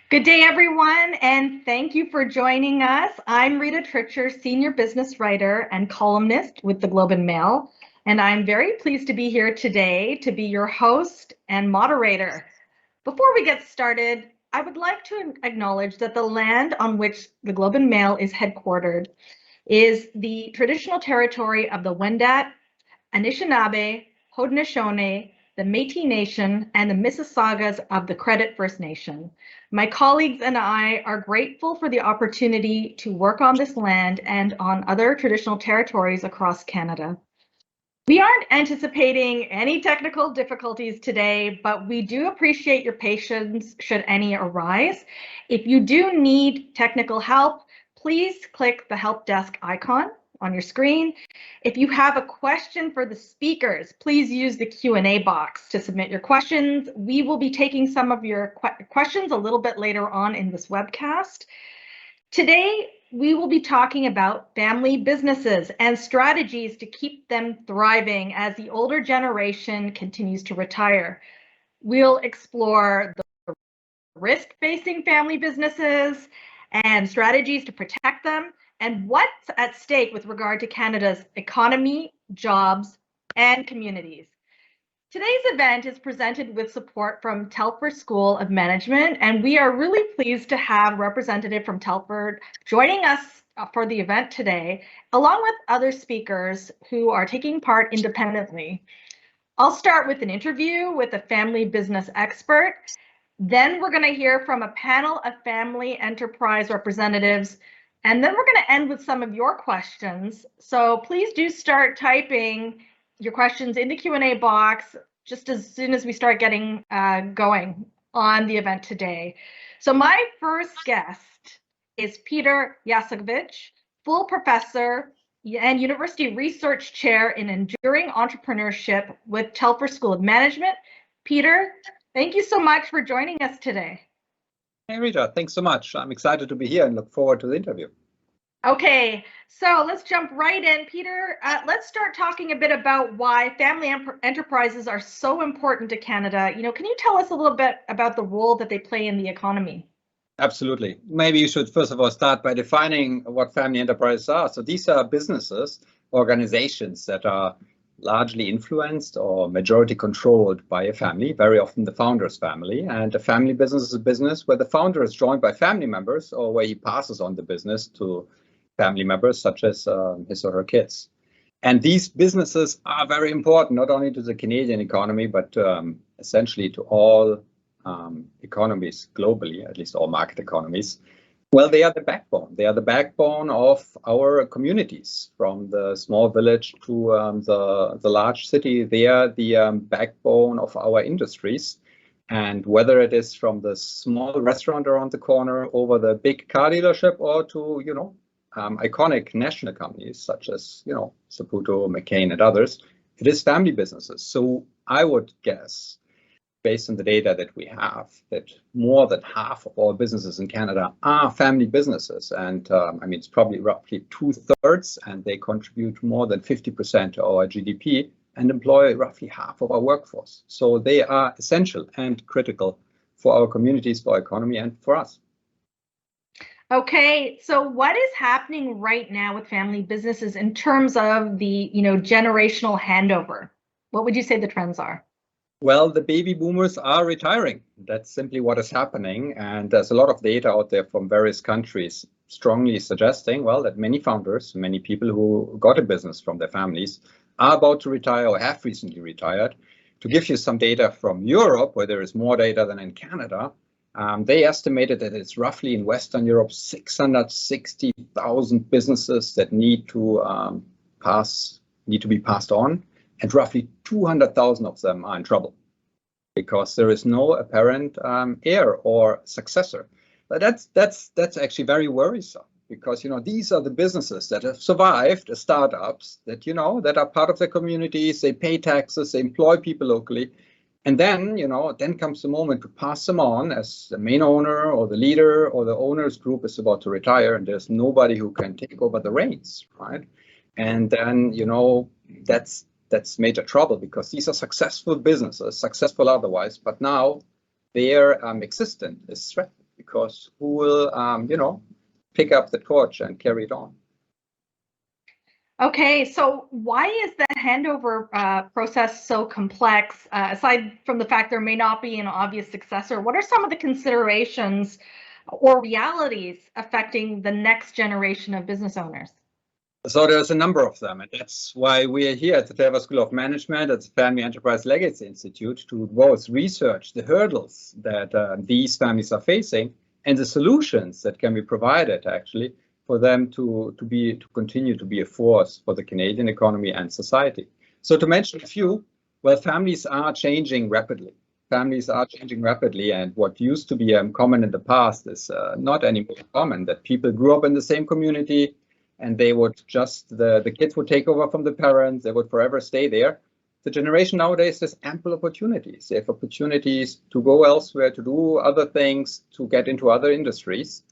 Good day, everyone, and thank you for joining us. I'm Rita Tritcher, Senior Business Writer and columnist with the Globe and Mail, and I'm very pleased to be here today to be your host and moderator. Before we get started, I would like to acknowledge that the land on which the Globe and Mail is headquartered is the traditional territory of the Wendat, Anishinaabe, Haudenosaunee, the Métis Nation, and the Mississaugas of the Credit First Nation. My colleagues and I are grateful for the opportunity to work on this land and on other traditional territories across Canada. We aren't anticipating any technical difficulties today, but we do appreciate your patience should any arise. If you do need technical help, please click the help desk icon on your screen. If you have a question for the speakers, please use the Q&A box to submit your questions. We will be taking some of your questions a little bit later on in this webcast. Today, we will be talking about family businesses and strategies to keep them thriving as the older generation continues to retire. We'll explore the risk facing family businesses and strategies to protect them, and what's at stake with regard to Canada's economy, jobs, and communities. Today's event is presented with support from Telford School of Management, and we are really pleased to have a representative from Telford joining us for the event today, along with other speakers who are taking part independently. I'll start with an interview with a family business expert. Then we're going to hear from a panel of family enterprise representatives. And then we're going to end with some of your questions. So please do start typing your questions in the Q&A box just as soon as we start getting going on the event today. So my first guest is Peter Yasekovich, full professor and University Research Chair in Enduring Entrepreneurship with Telford School of Management. Peter, thank you so much for joining us today. Hey Rita, thanks so much. I'm excited to be here and look forward to the interview. Okay, so let's jump right in. Peter, let's start talking a bit about why family enterprises are so important to Canada. Can you tell us a little bit about the role that they play in the economy? Absolutely. Maybe you should first of all start by defining what family enterprises are. So these are businesses, organizations that are largely influenced or majority controlled by a family, very often the founder's family. And a family business is a business where the founder is joined by family members or where he passes on the business to family members such as his or her kids. And these businesses are very important, not only to the Canadian economy, but essentially to all economies globally, at least all market economies. Well, they are the backbone. They are the backbone of our communities, from the small village to the large city. They are the backbone of our industries. And whether it is from the small restaurant around the corner over the big car dealership or to, iconic national companies such as, Saputo, McCain, and others, it is family businesses. So I would guess, based on the data that we have, that more than half of all businesses in Canada are family businesses. And it's probably roughly 2/3, and they contribute more than 50% to our GDP and employ roughly half of our workforce. So they are essential and critical for our communities, for our economy, and for us. Okay, so what is happening right now with family businesses in terms of the generational handover? What would you say the trends are? Well, the baby boomers are retiring. That's simply what is happening. And there's a lot of data out there from various countries strongly suggesting, well, that many founders, many people who got a business from their families are about to retire or have recently retired. To give you some data from Europe, where there is more data than in Canada, they estimated that it's roughly in Western Europe 660,000 businesses that need to be passed on, and roughly 200,000 of them are in trouble because there is no apparent heir or successor. But that's actually very worrisome because these are the businesses that have survived, the startups that that are part of their communities. They pay taxes, they employ people locally. And then, then comes the moment to pass them on as the main owner or the leader or the owner's group is about to retire, and there's nobody who can take over the reins, right? And then, that's major trouble because these are successful businesses, successful otherwise, but now their existence is threatened. because who will, pick up the torch and carry it on? Okay, so why is the handover process so complex? Aside from the fact there may not be an obvious successor, what are some of the considerations or realities affecting the next generation of business owners? So there's a number of them, and that's why we are here at the Teva School of Management at the Family Enterprise Legacy Institute to both research the hurdles that these families are facing and the solutions that can be provided actually for them to continue to be a force for the Canadian economy and society. So to mention a few, well, families are changing rapidly. Families are changing rapidly, and what used to be common in the past is not anymore common, that people grew up in the same community and they would the kids would take over from the parents, they would forever stay there. The generation nowadays has ample opportunities. They have opportunities to go elsewhere, to do other things, to get into other industries.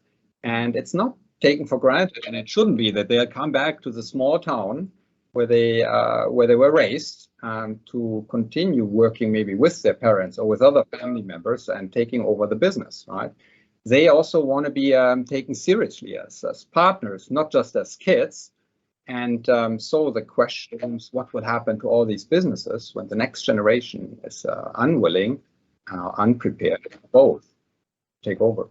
And it's not taken for granted, and it shouldn't be, that they'll come back to the small town where they were raised to continue working maybe with their parents or with other family members and taking over the business, right? They also want to be taken seriously as partners, not just as kids. And so the question is, what will happen to all these businesses when the next generation is unwilling, unprepared, both take over?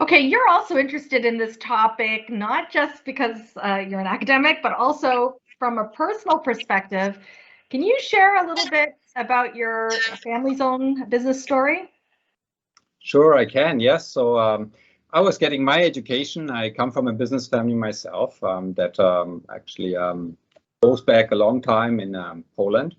Okay, you're also interested in this topic, not just because you're an academic, but also from a personal perspective. Can you share a little bit about your family's own business story? Sure, I can. Yes. So I was getting my education. I come from a business family myself that actually goes back a long time in Poland.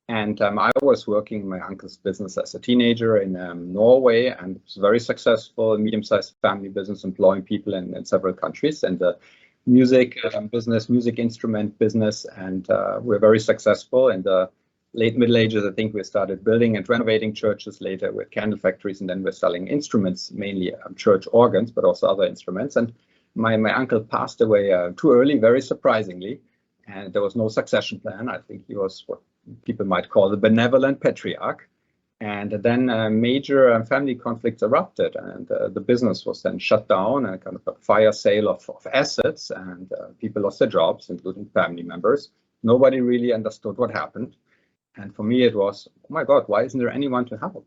And I was working in my uncle's business as a teenager in Norway, and it was very successful, medium-sized family business employing people in several countries, and the music business, music instrument business, and we're very successful. In the late Middle Ages, I think we started building and renovating churches, later with candle factories, and then we're selling instruments, mainly church organs, but also other instruments. And my uncle passed away too early, very surprisingly, and there was no succession plan. I think he was what people might call the benevolent patriarch. And then major family conflicts erupted, and the business was then shut down, and kind of a fire sale of assets, and people lost their jobs, including family members. Nobody really understood what happened. And for me, it was, oh my God, why isn't there anyone to help?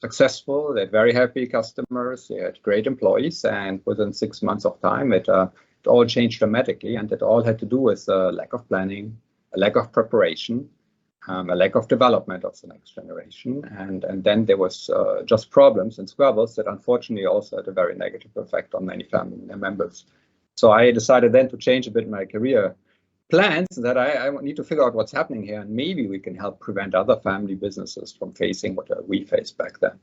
Successful, they had very happy customers, they had great employees, and within 6 months of time, it all changed dramatically, and it all had to do with a lack of planning, a lack of preparation, a lack of development of the next generation, and then there was just problems and squabbles that unfortunately also had a very negative effect on many family members. So I decided then to change a bit my career plans, that I need to figure out what's happening here, and maybe we can help prevent other family businesses from facing what we faced back then.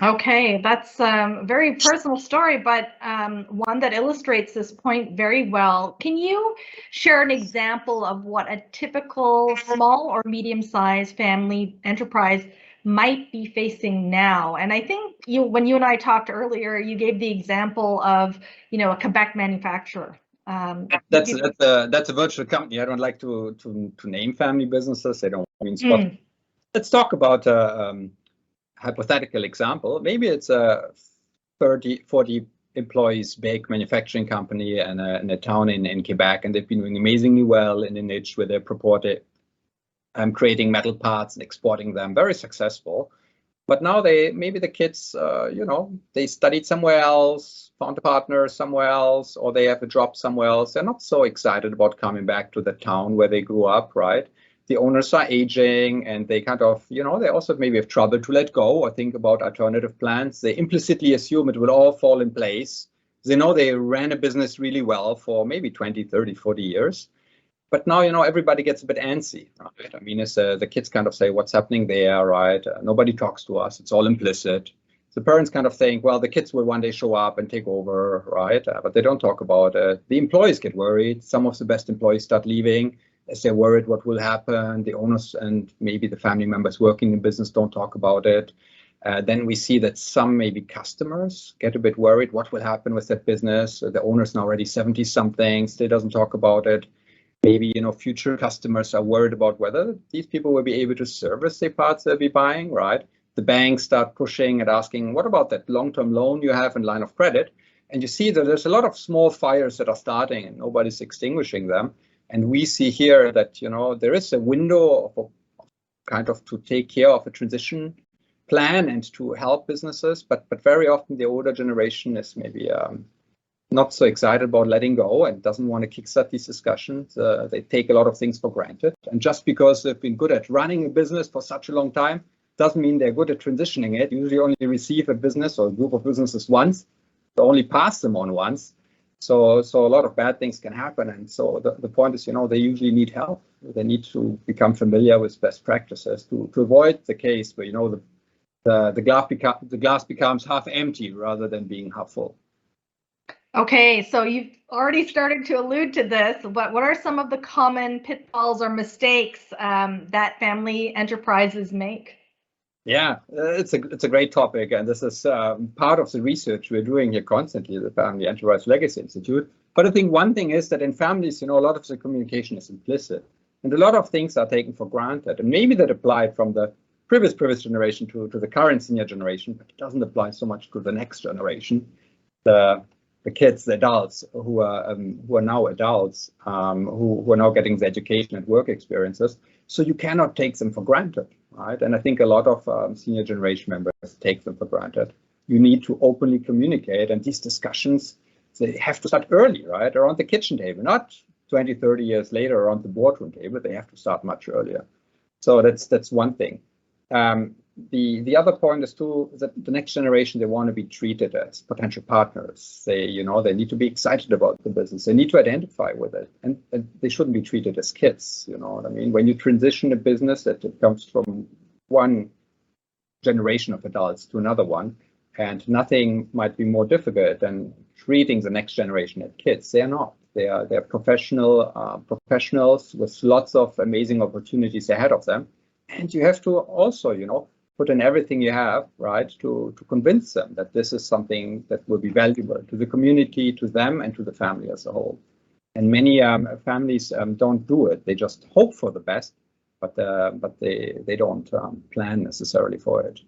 Okay, that's a very personal story, but one that illustrates this point very well. Can you share an example of what a typical small or medium-sized family enterprise might be facing now? And I think when you and I talked earlier, you gave the example of, a Quebec manufacturer. That's a virtual company. I don't like to name family businesses. They don't mean spot. Let's talk about hypothetical example. Maybe it's a 40 employees big manufacturing company in a town in Quebec, and they've been doing amazingly well in a niche where they're purported creating metal parts and exporting them, very successful. But now maybe the kids, they studied somewhere else, found a partner somewhere else, or they have a job somewhere else. They're not so excited about coming back to the town where they grew up, right? The owners are aging, and they kind of, they also maybe have trouble to let go or think about alternative plans. They implicitly assume it will all fall in place. They know they ran a business really well for maybe 20, 30, 40 years. But now, everybody gets a bit antsy, right? I mean, the kids kind of say, what's happening there, right? Nobody talks to us. It's all implicit. The parents kind of think, well, the kids will one day show up and take over, right? But they don't talk about it. The employees get worried. Some of the best employees start leaving as they're worried what will happen. The owners and maybe the family members working in business don't talk about it. Then we see that some maybe customers get a bit worried. What will happen with that business? The owner's now already 70-something, still doesn't talk about it. Maybe, future customers are worried about whether these people will be able to service the parts they'll be buying, right? the banks start pushing and asking, what about that long-term loan you have and line of credit? And you see that there's a lot of small fires that are starting and nobody's extinguishing them. And we see here that, there is a window of kind of to take care of a transition plan and to help businesses, but very often the older generation is maybe not so excited about letting go and doesn't want to kickstart these discussions. They take a lot of things for granted. And just because they've been good at running a business for such a long time, doesn't mean they're good at transitioning it. You usually only receive a business or a group of businesses once, they only pass them on once. So a lot of bad things can happen. And so the point is, they usually need help. They need to become familiar with best practices to avoid the case where, the glass becomes half empty rather than being half full. Okay, so you've already started to allude to this, but what are some of the common pitfalls or mistakes that family enterprises make? Yeah, it's a great topic, and this is part of the research we're doing here constantly, the Family Enterprise Legacy Institute. But I think one thing is that in families, a lot of the communication is implicit, and a lot of things are taken for granted, and maybe that applied from the previous generation to the current senior generation, but it doesn't apply so much to the next generation. The kids, the adults who are now adults, who are now getting the education and work experiences. So you cannot take them for granted, right? And I think a lot of senior generation members take them for granted. You need to openly communicate, and these discussions, they have to start early, right? Around the kitchen table, not 20, 30 years later around the boardroom table. They have to start much earlier. So that's one thing. The other point is too that the next generation, they want to be treated as potential partners. They need to be excited about the business. They need to identify with it, and they shouldn't be treated as kids. You know what I mean? When you transition a business that it comes from one generation of adults to another one, and nothing might be more difficult than treating the next generation as kids. They are not. They're professionals with lots of amazing opportunities ahead of them, and you have to also, put in everything you have, right, to convince them that this is something that will be valuable to the community, to them, and to the family as a whole. And many families don't do it. They just hope for the best, but they don't plan necessarily for it.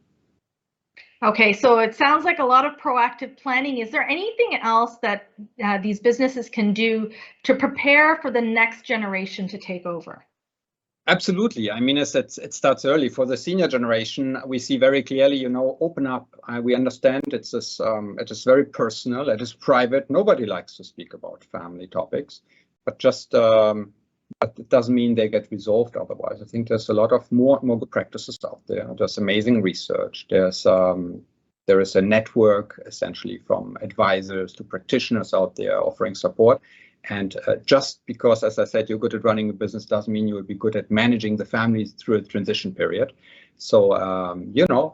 Okay, so it sounds like a lot of proactive planning. Is there anything else that these businesses can do to prepare for the next generation to take over? Absolutely. I mean, it starts early. For the senior generation, we see very clearly, open up. We understand it is very personal, it is private. Nobody likes to speak about family topics, but but it doesn't mean they get resolved otherwise. I think there's a lot of more good practices out there. There's amazing research. There is a network essentially from advisors to practitioners out there offering support. And just because, as I said, you're good at running a business doesn't mean you will be good at managing the families through a transition period. So,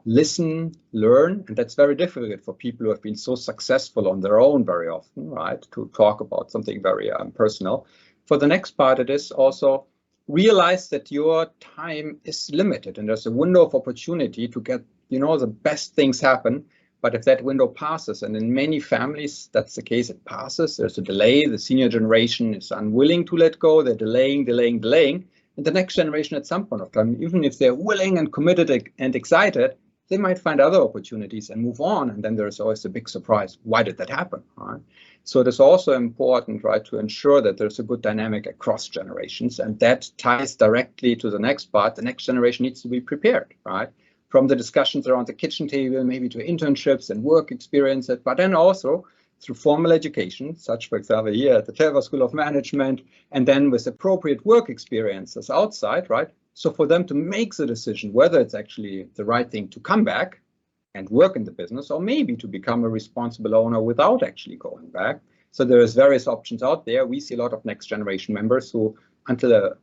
listen, learn, and that's very difficult for people who have been so successful on their own very often, right, to talk about something very personal. For the next part, it is also realize that your time is limited and there's a window of opportunity to get, the best things happen. But if that window passes, and in many families, that's the case, it passes, there's a delay, the senior generation is unwilling to let go, they're delaying. And the next generation at some point of time, even if they're willing and committed and excited, they might find other opportunities and move on. And then there's always a big surprise. Why did that happen? Right? So it is also important, right, to ensure that there's a good dynamic across generations. And that ties directly to the next part. The next generation needs to be prepared, right? From the discussions around the kitchen table, maybe to internships and work experiences, but then also through formal education, such, for example, here at the Telver School of Management, and then with appropriate work experiences outside, right? So for them to make the decision whether it's actually the right thing to come back and work in the business, or maybe to become a responsible owner without actually going back. So there's various options out there. We see a lot of next generation members who, until a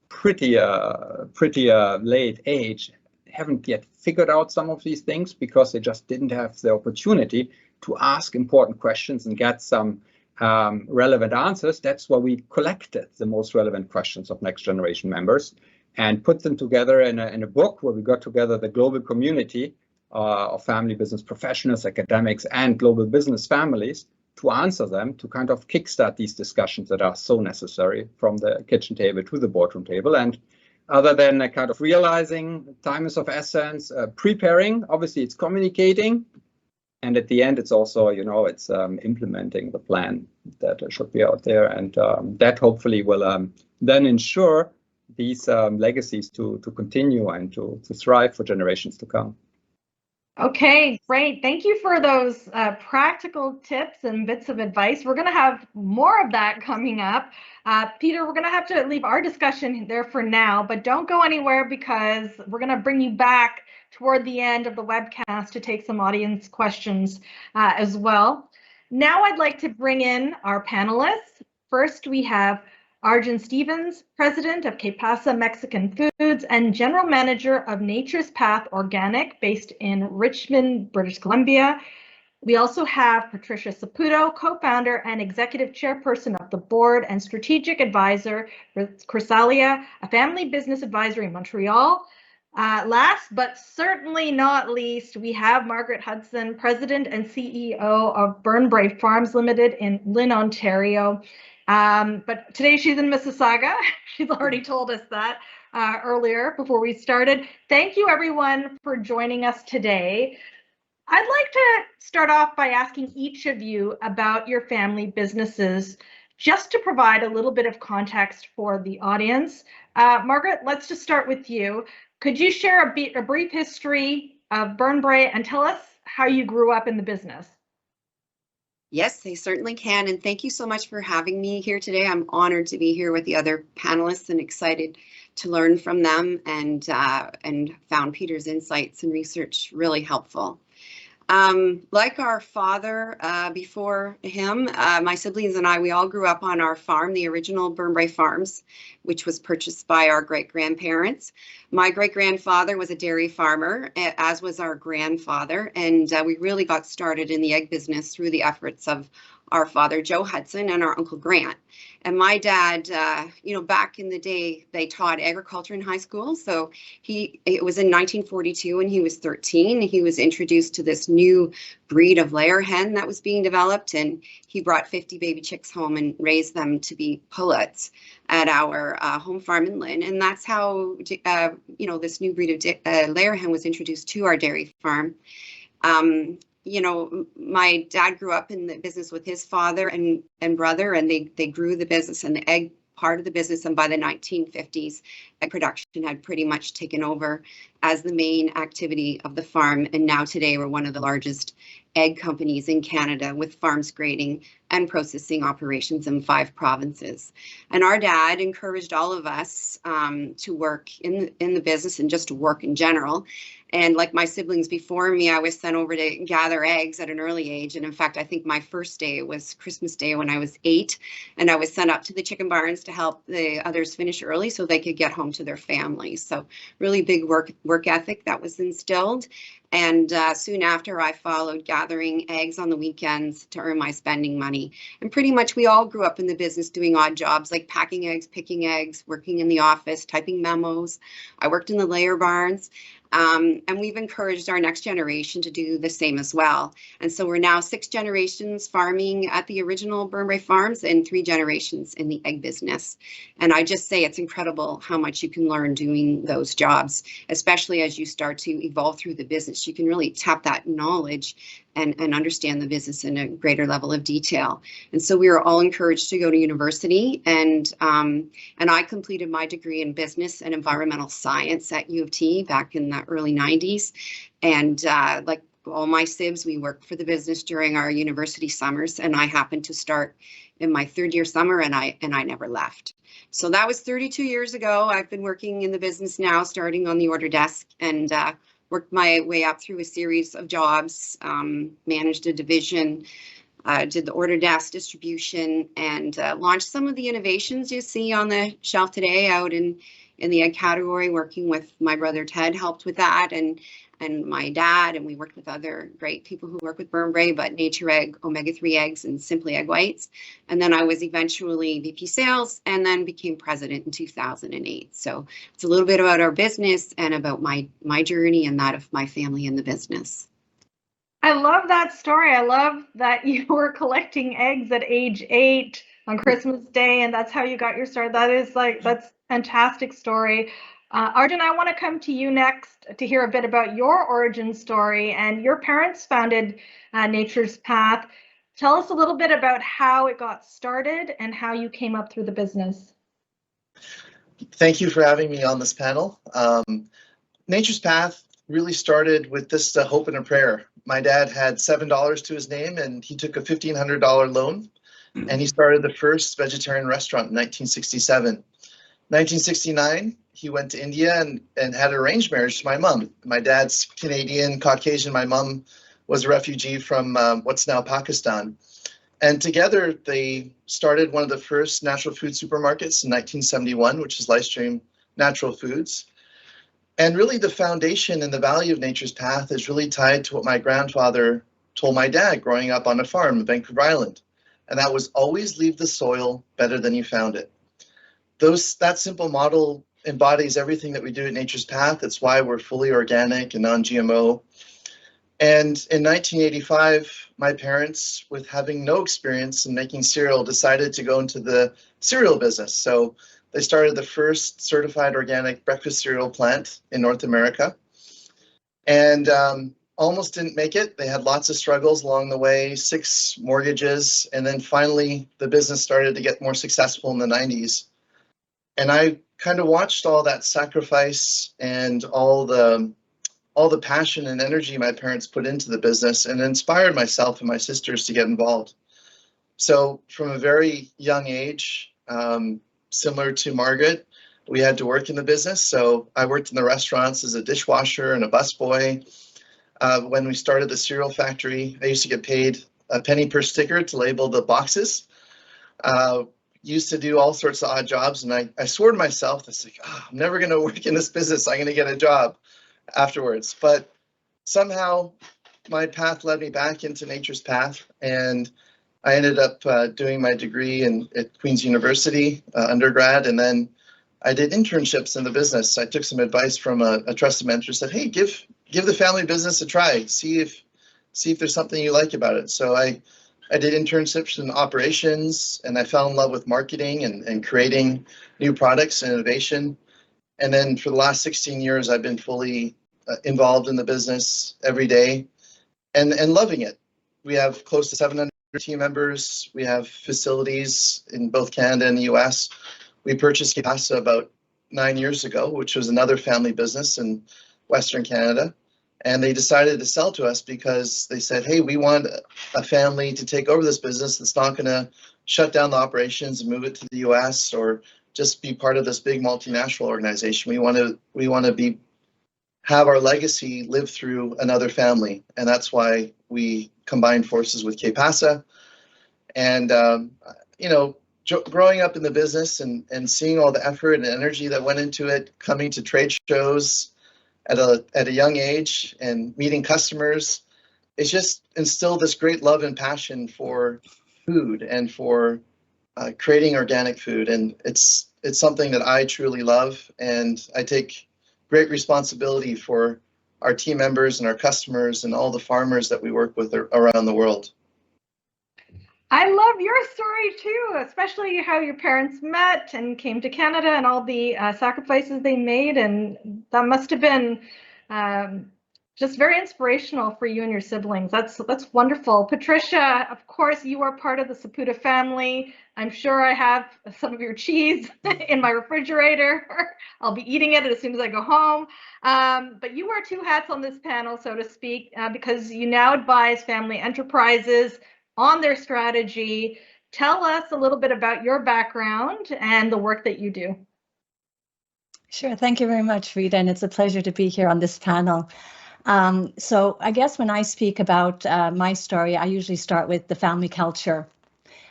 pretty late age, haven't yet figured out some of these things because they just didn't have the opportunity to ask important questions and get some relevant answers. That's why we collected the most relevant questions of next generation members and put them together in a book where we got together the global community of family business professionals, academics, and global business families to answer them, to kind of kickstart these discussions that are so necessary from the kitchen table to the boardroom table. And other than a kind of realizing time is of essence, preparing, obviously it's communicating. And at the end, it's also, it's implementing the plan that should be out there. And that hopefully will then ensure these legacies to continue and to thrive for generations to come. Okay, great. Thank you for those practical tips and bits of advice. We're going to have more of that coming up. Peter, we're going to have to leave our discussion there for now, but don't go anywhere because we're going to bring you back toward the end of the webcast to take some audience questions as well. Now I'd like to bring in our panelists. First, we have Arjun Stevens, President of Que Pasa Mexican Foods and General Manager of Nature's Path Organic, based in Richmond, British Columbia. We also have Patricia Saputo, co-founder and executive chairperson of the board and strategic advisor for Chrysalia, a family business advisory in Montreal. Last but certainly not least, we have Margaret Hudson, President and CEO of Burnbrae Farms Limited in Lynn, Ontario. But today she's in Mississauga. She's already told us that earlier before we started. Thank you everyone for joining us today. I'd like to start off by asking each of you about your family businesses, just to provide a little bit of context for the audience. Margaret, let's just start with you. Could you share a brief history of Burnbrae and tell us how you grew up in the business? Yes, they certainly can. And thank you so much for having me here today. I'm honored to be here with the other panelists and excited to learn from them, and found Peter's insights and research really helpful. Like our father before him, my siblings and I, we all grew up on our farm, the original Burnbrae Farms, which was purchased by our great-grandparents. My great-grandfather was a dairy farmer, as was our grandfather, and we really got started in the egg business through the efforts of our father, Joe Hudson, and our uncle Grant. And my dad, back in the day, they taught agriculture in high school. So it was in 1942 when he was 13. He was introduced to this new breed of layer hen that was being developed. And he brought 50 baby chicks home and raised them to be pullets at our home farm in Lynn. And that's how, this new breed of layer hen was introduced to our dairy farm. My dad grew up in the business with his father and brother, and they grew the business and the egg part of the business. And by the 1950s, egg production had pretty much taken over as the main activity of the farm. And now today we're one of the largest egg companies in Canada, with farms grading and processing operations in 5 provinces. And our dad encouraged all of us to work in the business and just to work in general. And like my siblings before me, I was sent over to gather eggs at an early age. And in fact, I think my first day was Christmas Day when I was 8. And I was sent up to the chicken barns to help the others finish early so they could get home to their families. So really big work ethic that was instilled. And soon after, I followed gathering eggs on the weekends to earn my spending money. And pretty much we all grew up in the business doing odd jobs like packing eggs, picking eggs, working in the office, typing memos. I worked in the layer barns. And we've encouraged our next generation to do the same as well. And so we're now 6 generations farming at the original Burnbrae Farms and 3 generations in the egg business. And I just say it's incredible how much you can learn doing those jobs, especially as you start to evolve through the business. You can really tap that knowledge and understand the business in a greater level of detail. And so we were all encouraged to go to university, and I completed my degree in business and environmental science at U of T back in the early 90s. And like all my sibs, we worked for the business during our university summers, and I happened to start in my 3rd year summer, and I never left. So that was 32 years ago. I've been working in the business now, starting on the order desk, and worked my way up through a series of jobs, managed a division, did the order desk distribution, and launched some of the innovations you see on the shelf today out in the egg category. Working with my brother Ted helped with that, and my dad, and we worked with other great people who work with Burnbrae, but Nature Egg, omega-3 eggs, and Simply Egg Whites. And then I was eventually VP Sales, and then became president in 2008. So it's a little bit about our business and about my journey and that of my family in the business. I love that story. I love that you were collecting eggs at age 8 on Christmas Day, and that's how you got your start. That's a fantastic story. Arjun, I want to come to you next to hear a bit about your origin story. And your parents founded Nature's Path. Tell us a little bit about how it got started and how you came up through the business. Thank you for having me on this panel. Nature's Path really started with this hope and a prayer. My dad had $7 to his name, and he took a $1,500 loan, and he started the first vegetarian restaurant in 1967. 1969, he went to India and had an arranged marriage to my mom. My dad's Canadian, Caucasian. My mom was a refugee from what's now Pakistan. And together they started one of the first natural food supermarkets in 1971, which is Livestream Natural Foods. And really the foundation and the value of Nature's Path is really tied to what my grandfather told my dad growing up on a farm in Vancouver Island. And that was always leave the soil better than you found it. That simple model embodies everything that we do at Nature's Path. It's why we're fully organic and non-GMO. And in 1985, my parents, with having no experience in making cereal, decided to go into the cereal business. So they started the first certified organic breakfast cereal plant in North America, and almost didn't make it. They had lots of struggles along the way, 6 mortgages, and then finally the business started to get more successful in the 90s. And I kind of watched all that sacrifice and all the passion and energy my parents put into the business, and inspired myself and my sisters to get involved. So from a very young age, similar to Margaret, we had to work in the business. So I worked in the restaurants as a dishwasher and a busboy. When we started the cereal factory, I used to get paid a penny per sticker to label the boxes. Used to do all sorts of odd jobs, and I swore to myself, I was like, I'm never going to work in this business. I'm going to get a job afterwards. But somehow my path led me back into Nature's Path, and I ended up doing my degree at Queen's University, undergrad, and then I did internships in the business. I took some advice from a trusted mentor, said, hey, give the family business a try, see if there's something you like about it. So I did internships in operations, and I fell in love with marketing and creating new products and innovation. And then for the last 16 years, I've been fully involved in the business every day and loving it. We have close to 700 team members. We have facilities in both Canada and the US. We purchased Casa about 9 years ago, which was another family business in Western Canada. And they decided to sell to us because they said, hey, we want a family to take over this business that's not going to shut down the operations and move it to the US or just be part of this big multinational organization. We want to have our legacy live through another family. And that's why we combined forces with Casa. And, growing up in the business and seeing all the effort and energy that went into it, coming to trade shows at a young age and meeting customers, it's just instilled this great love and passion for food and for creating organic food. And it's something that I truly love, and I take great responsibility for our team members and our customers and all the farmers that we work with around the world. I love your story too, especially how your parents met and came to Canada and all the sacrifices they made, and that must have been just very inspirational for you and your siblings. That's wonderful. Patricia, of course, you are part of the Saputo family. I'm sure I have some of your cheese in my refrigerator. I'll be eating it as soon as I go home. But you wear 2 hats on this panel, so to speak, because you now advise family enterprises on their strategy. Tell us a little bit about your background and the work that you do. Sure. Thank you very much, Rita, and it's a pleasure to be here on this panel. So I guess when I speak about my story, I usually start with the family culture.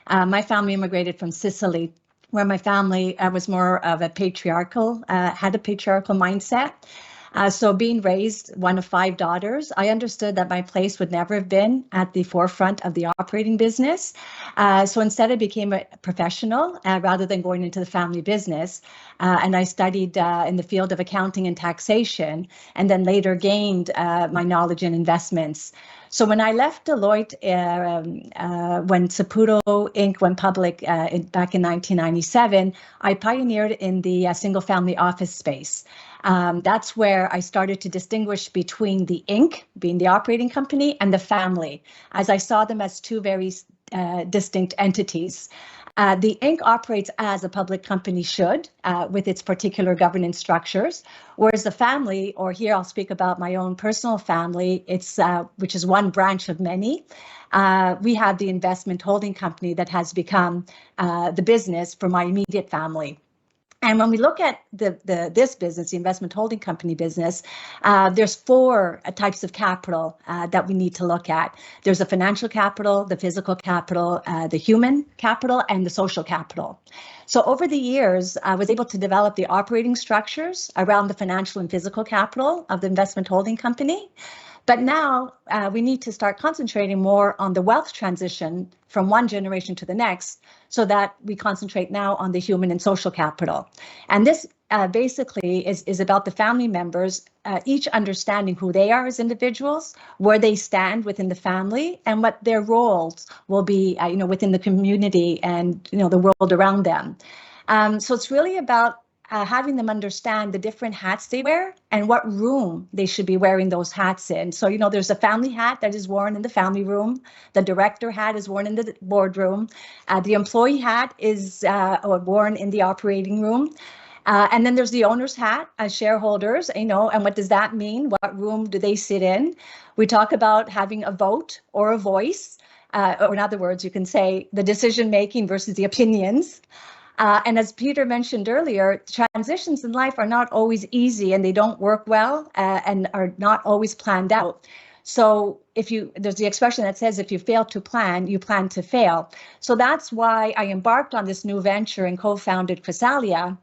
My family immigrated from Sicily, where my family was more of a patriarchal, had a patriarchal mindset. So being raised one of 5 daughters, I understood that my place would never have been at the forefront of the operating business. So instead I became a professional rather than going into the family business. And I studied in the field of accounting and taxation, and then later gained my knowledge in investments. So when I left Deloitte, when Saputo Inc. went public back in 1997, I pioneered in the single-family office space. That's where I started to distinguish between the Inc., being the operating company, and the family, as I saw them as two very distinct entities. The Inc. operates as a public company should, with its particular governance structures, whereas the family, or here I'll speak about my own personal family, it's which is one branch of many. We have the investment holding company that has become the business for my immediate family. And when we look at this business, the investment holding company business, there's four types of capital that we need to look at. There's the financial capital, the physical capital, the human capital, and the social capital. So over the years, I was able to develop the operating structures around the financial and physical capital of the investment holding company. But now we need to start concentrating more on the wealth transition from one generation to the next, so that we concentrate now on the human and social capital. And this basically is about the family members, each understanding who they are as individuals, where they stand within the family, and what their roles will be, within the community and, the world around them. So it's really about having them understand the different hats they wear and what room they should be wearing those hats in. So, there's a family hat that is worn in the family room. The director hat is worn in the boardroom. The employee hat is worn in the operating room. And then there's the owner's hat as shareholders, and what does that mean? What room do they sit in? We talk about having a vote or a voice, or in other words, you can say the decision making versus the opinions. And as Peter mentioned earlier, transitions in life are not always easy, and they don't work well and are not always planned out. So there's the expression that says, if you fail to plan, you plan to fail. So that's why I embarked on this new venture and co-founded Chrysalia,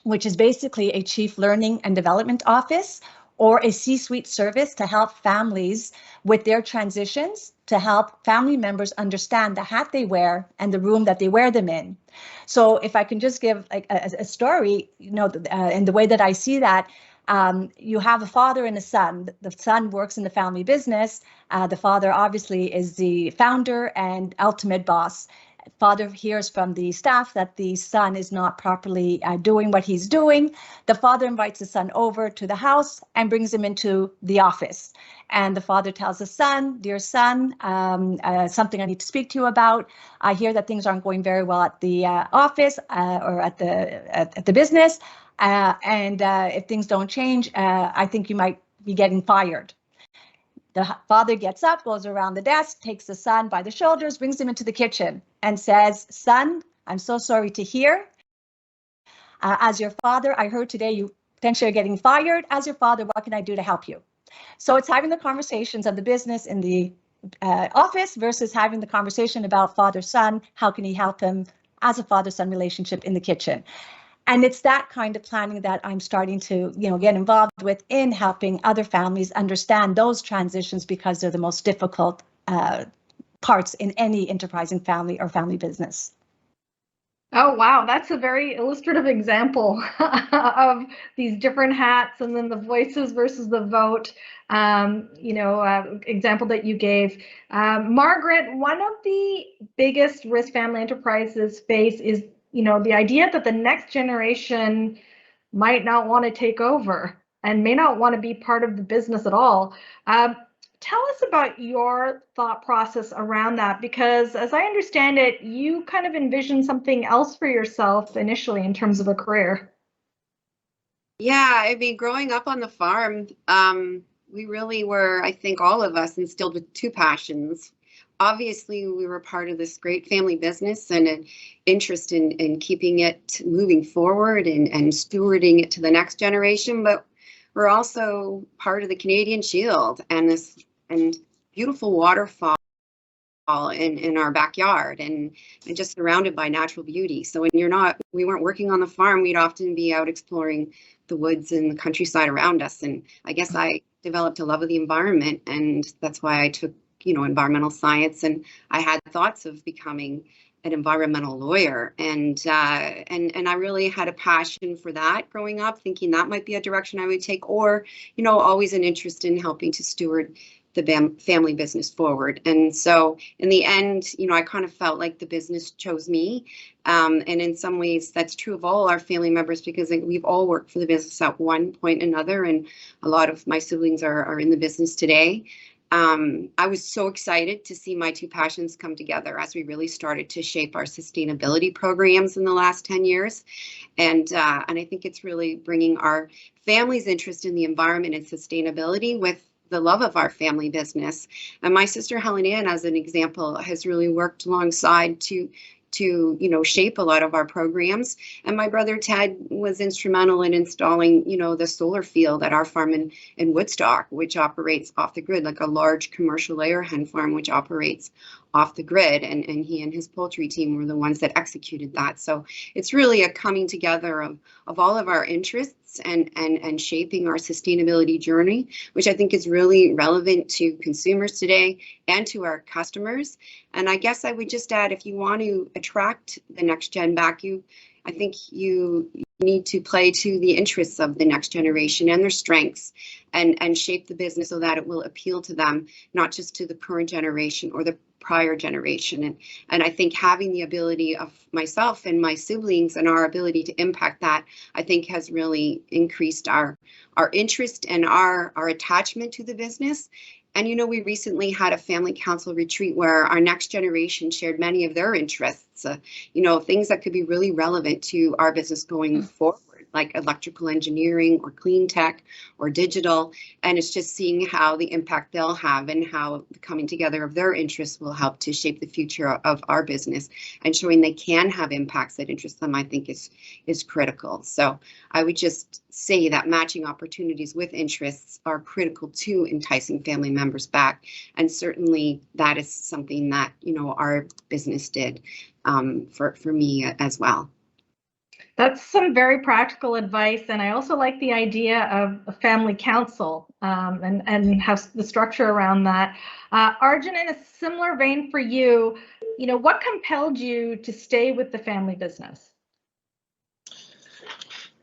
which is basically a chief learning and development office, or a C-suite service to help families with their transitions, to help family members understand the hat they wear and the room that they wear them in. So if I can just give a story, in the way that I see that, you have a father and a son. The son works in the family business. The father obviously is the founder and ultimate boss. Father hears from the staff that the son is not properly doing what he's doing. The father invites the son over to the house and brings him into the office. And the father tells the son, "Dear son, something I need to speak to you about. I hear that things aren't going very well at the office or at the business. And if things don't change, I think you might be getting fired." The father gets up, goes around the desk, takes the son by the shoulders, brings him into the kitchen and says, "Son, I'm so sorry to hear. As your father, I heard today you potentially are getting fired. As your father, what can I do to help you?" So it's having the conversations of the business in the office versus having the conversation about father-son. How can he help him as a father-son relationship in the kitchen? And it's that kind of planning that I'm starting to, get involved with in helping other families understand those transitions, because they're the most difficult parts in any enterprising family or family business. Oh, wow. That's a very illustrative example of these different hats, and then the voices versus the vote, example that you gave. Margaret, one of the biggest risks family enterprises face is the idea that the next generation might not want to take over and may not want to be part of the business at all. Tell us about your thought process around that, because as I understand it, you kind of envisioned something else for yourself initially in terms of a career. Yeah, growing up on the farm, we really were, I think all of us, instilled with two passions. Obviously, we were part of this great family business and an interest in keeping it moving forward and stewarding it to the next generation. But we're also part of the Canadian Shield and this beautiful waterfall in our backyard, and just surrounded by natural beauty. So when we weren't working on the farm, we'd often be out exploring the woods and the countryside around us. And I guess I developed a love of the environment, and that's why I took environmental science, and I had thoughts of becoming an environmental lawyer, and I really had a passion for that growing up, thinking that might be a direction I would take, or always an interest in helping to steward the family business forward. And so in the end, I kind of felt like the business chose me. And in some ways that's true of all our family members, because we've all worked for the business at one point or another. And a lot of my siblings are in the business today. I was so excited to see my two passions come together as we really started to shape our sustainability programs in the last 10 years. And I think it's really bringing our family's interest in the environment and sustainability with the love of our family business. And my sister Helen Ann, as an example, has really worked alongside to shape a lot of our programs. And my brother Ted was instrumental in installing, the solar field at our farm in Woodstock, which operates off the grid, like a large commercial layer hen farm, which operates off the grid. And he and his poultry team were the ones that executed that. So it's really a coming together of all of our interests and shaping our sustainability journey, which I think is really relevant to consumers today and to our customers. And I guess I would just add, if you want to attract the next gen back, I think you need to play to the interests of the next generation and their strengths, and shape the business so that it will appeal to them, not just to the current generation or the prior generation. And I think having the ability of myself and my siblings and our ability to impact that, I think has really increased our interest and our attachment to the business. And, we recently had a family council retreat where our next generation shared many of their interests, things that could be really relevant to our business going forward, like electrical engineering or clean tech or digital. And it's just seeing how the impact they'll have and how the coming together of their interests will help to shape the future of our business, and showing they can have impacts that interest them, I think is critical. So I would just say that matching opportunities with interests are critical to enticing family members back. And certainly that is something that, our business did for me as well. That's some very practical advice, and I also like the idea of a family council and how the structure around that. Arjun, in a similar vein for you, what compelled you to stay with the family business?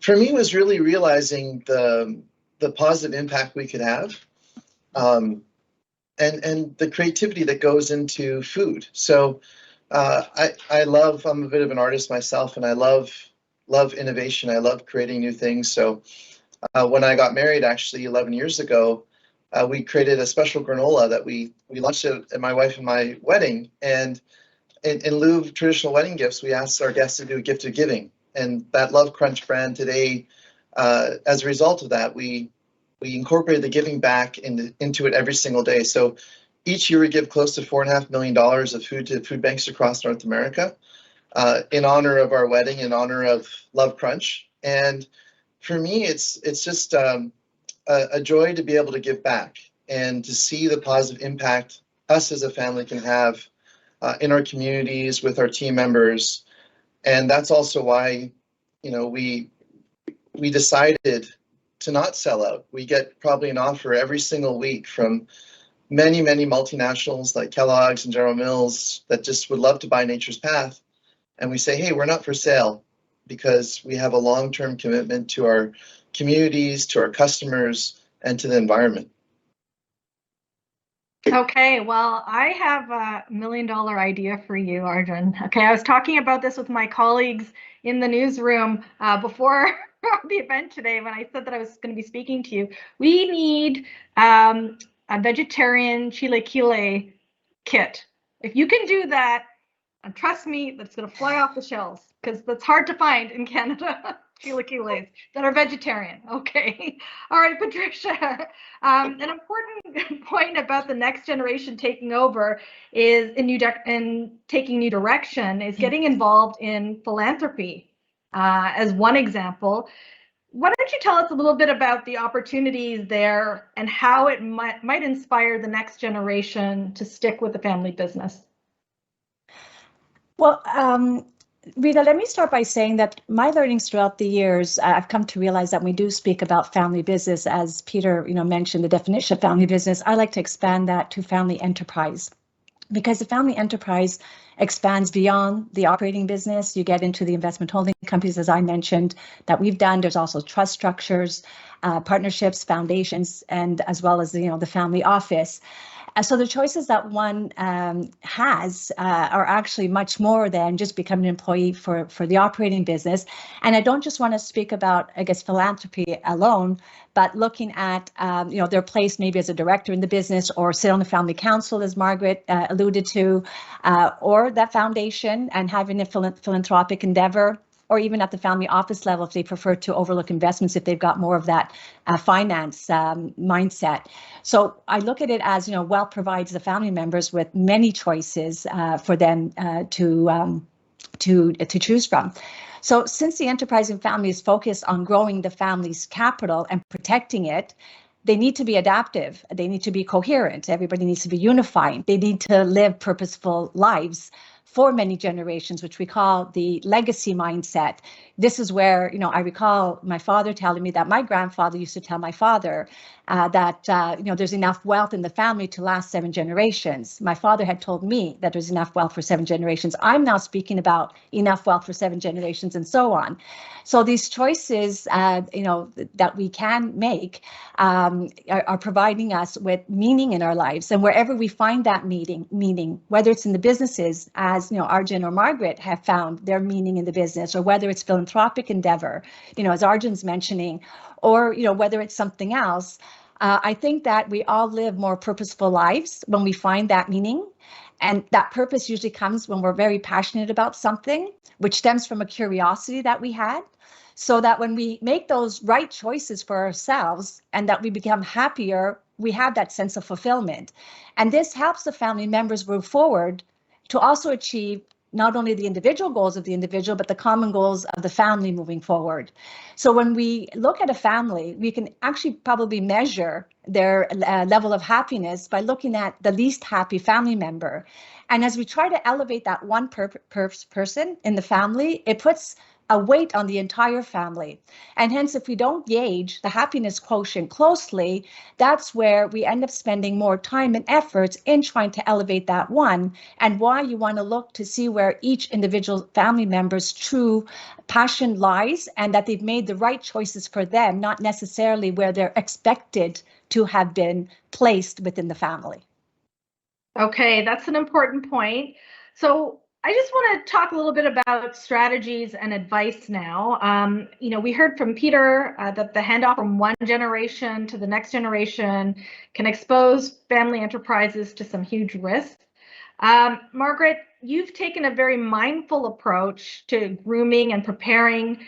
For me, it was really realizing the positive impact we could have, and the creativity that goes into food. So I'm a bit of an artist myself, and I love innovation. I love creating new things. So when I got married, actually 11 years ago, we created a special granola that we launched at my wife and my wedding. And in lieu of traditional wedding gifts, we asked our guests to do a gift of giving. And that Love Crunch brand today, as a result of that, we incorporated the giving back into it every single day. So each year we give close to $4.5 million of food to food banks across North America, in honor of our wedding, in honor of Love Crunch. And for me, it's just a joy to be able to give back and to see the positive impact us as a family can have in our communities with our team members. And that's also why, we decided to not sell out. We get probably an offer every single week from many, many multinationals like Kellogg's and General Mills that just would love to buy Nature's Path. And we say, hey, we're not for sale, because we have a long-term commitment to our communities, to our customers, and to the environment. Okay, well, I have a $1 million idea for you, Arjun. Okay, I was talking about this with my colleagues in the newsroom before the event today when I said that I was going to be speaking to you. We need a vegetarian chilaquile kit. If you can do that, and trust me, that's going to fly off the shelves, because that's hard to find in Canada. Chilaquiles that are vegetarian. Okay. All right, Patricia. An important point about the next generation taking over is in taking new direction is getting involved in philanthropy as one example. Why don't you tell us a little bit about the opportunities there and how it might inspire the next generation to stick with the family business? Well, Rita, let me start by saying that my learnings throughout the years, I've come to realize that when we do speak about family business, as Peter, mentioned the definition of family business, I like to expand that to family enterprise. because the family enterprise expands beyond the operating business. You get into the investment holding companies, as I mentioned, that we've done. There's also trust structures, partnerships, foundations, and as well as the family office. So the choices that one has are actually much more than just becoming an employee for the operating business. And I don't just want to speak about, I guess, philanthropy alone, but looking at their place maybe as a director in the business, or sit on the family council, as Margaret alluded to, or that foundation and having a philanthropic endeavor, or even at the family office level if they prefer to overlook investments, if they've got more of that finance mindset. So I look at it as, wealth provides the family members with many choices for them to choose from. So since the enterprising family is focused on growing the family's capital and protecting it, they need to be adaptive. They need to be coherent. Everybody needs to be unified. They need to live purposeful lives for many generations, which we call the legacy mindset. This is where, I recall my father telling me that my grandfather used to tell my father that there's enough wealth in the family to last 7 generations. My father had told me that there's enough wealth for 7 generations. I'm now speaking about enough wealth for 7 generations and so on. So these choices, that we can make are providing us with meaning in our lives. And wherever we find that meaning, whether it's in the businesses, as Arjun or Margaret have found their meaning in the business, or whether it's philanthropic endeavor, as Arjun's mentioning, or whether it's something else, I think that we all live more purposeful lives when we find that meaning. And that purpose usually comes when we're very passionate about something, which stems from a curiosity that we had. So that when we make those right choices for ourselves and that we become happier, we have that sense of fulfillment. And this helps the family members move forward to also achieve not only the individual goals of the individual, but the common goals of the family moving forward. So when we look at a family, we can actually probably measure their level of happiness by looking at the least happy family member. And as we try to elevate that one person in the family, it puts a weight on the entire family. And hence, if we don't gauge the happiness quotient closely, that's where we end up spending more time and efforts in trying to elevate that one, and why you want to look to see where each individual family member's true passion lies, and that they've made the right choices for them, not necessarily where they're expected to have been placed within the family. Okay, that's an important point. So I just want to talk a little bit about strategies and advice now. We heard from Peter that the handoff from one generation to the next generation can expose family enterprises to some huge risks. Margaret, you've taken a very mindful approach to grooming and preparing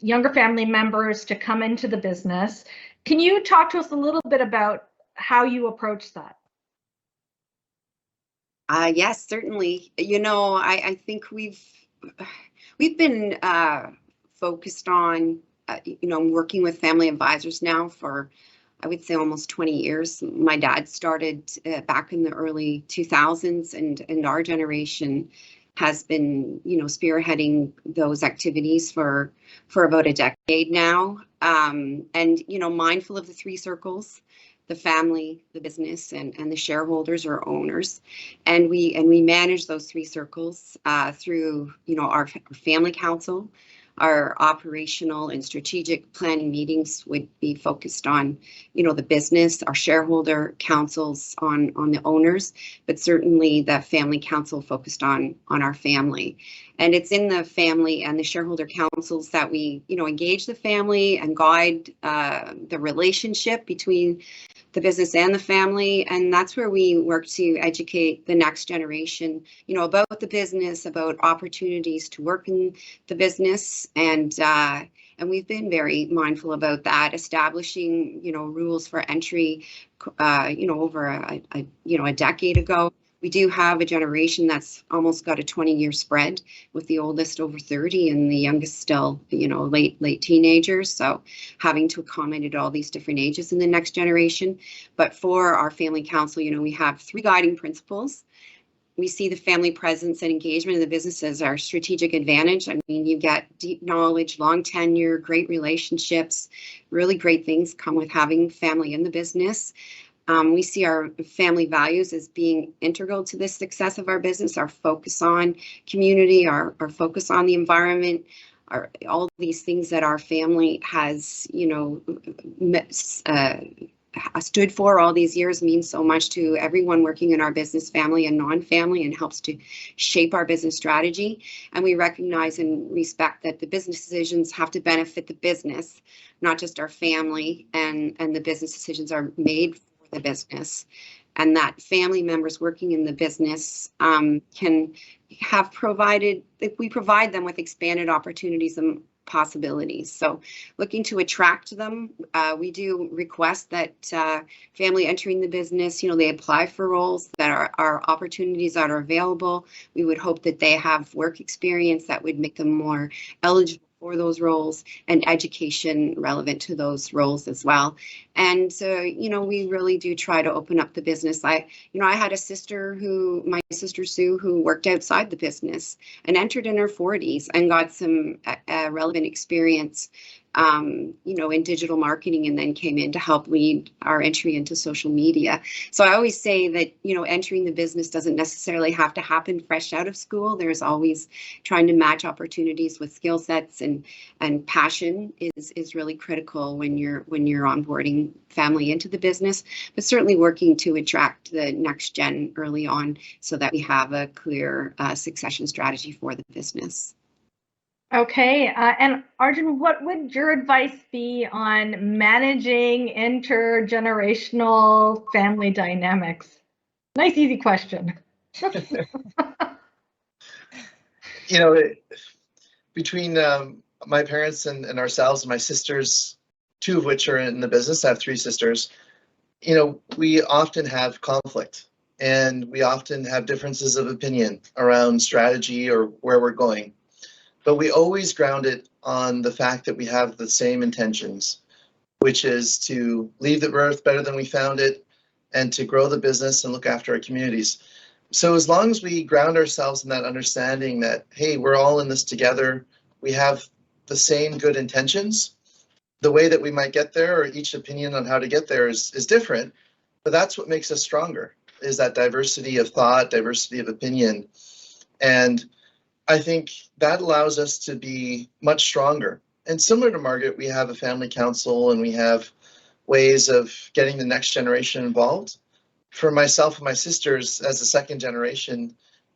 younger family members to come into the business. Can you talk to us a little bit about how you approach that? Yes, certainly. I think we've been focused on, working with family advisors now for, I would say, almost 20 years. My dad started back in the early 2000s, and our generation has been, spearheading those activities for about a decade now. And, mindful of the 3 circles: the family, the business, and the shareholders or owners. And we manage those 3 circles through, our family council. Our operational and strategic planning meetings would be focused on, the business, our shareholder councils on the owners, but certainly the family council focused on our family. And it's in the family and the shareholder councils that we, engage the family and guide the relationship between the business and the family. And that's where we work to educate the next generation, about the business, about opportunities to work in the business. And we've been very mindful about that, establishing, rules for entry, over a decade ago. We do have a generation that's almost got a 20-year spread, with the oldest over 30 and the youngest still, late teenagers. So having to accommodate all these different ages in the next generation. But for our family council, we have 3 guiding principles. We see the family presence and engagement in the business as our strategic advantage. I mean, you get deep knowledge, long tenure, great relationships, really great things come with having family in the business. We see our family values as being integral to the success of our business, our focus on community, our focus on the environment, all these things that our family has, stood for all these years means so much to everyone working in our business, family and non-family, and helps to shape our business strategy. And we recognize and respect that the business decisions have to benefit the business, not just our family, and the business decisions are made for the business. And that family members working in the business can have provided, if we provide them with expanded opportunities and possibilities. So looking to attract them, we do request that family entering the business, they apply for roles that are opportunities that are available. We would hope that they have work experience that would make them more eligible for those roles, and education relevant to those roles as well. And we really do try to open up the business. I had a sister my sister Sue, who worked outside the business and entered in her 40s and got some relevant experience in digital marketing, and then came in to help lead our entry into social media. So I always say that, entering the business doesn't necessarily have to happen fresh out of school. There's always trying to match opportunities with skill sets, and passion is really critical when you're onboarding family into the business, but certainly working to attract the next gen early on so that we have a clear succession strategy for the business. Okay, and Arjun, what would your advice be on managing intergenerational family dynamics? Nice, easy question. Between my parents and ourselves, and my sisters, two of which are in the business, I have three sisters, we often have conflict, and we often have differences of opinion around strategy or where we're going. But we always ground it on the fact that we have the same intentions, which is to leave the earth better than we found it, and to grow the business and look after our communities. So as long as we ground ourselves in that understanding that, hey, we're all in this together, we have the same good intentions, the way that we might get there, or each opinion on how to get there is different, but that's what makes us stronger, is that diversity of thought, diversity of opinion. And I think that allows us to be much stronger. And similar to Margaret, we have a family council, and we have ways of getting the next generation involved. For myself and my sisters, as a second generation,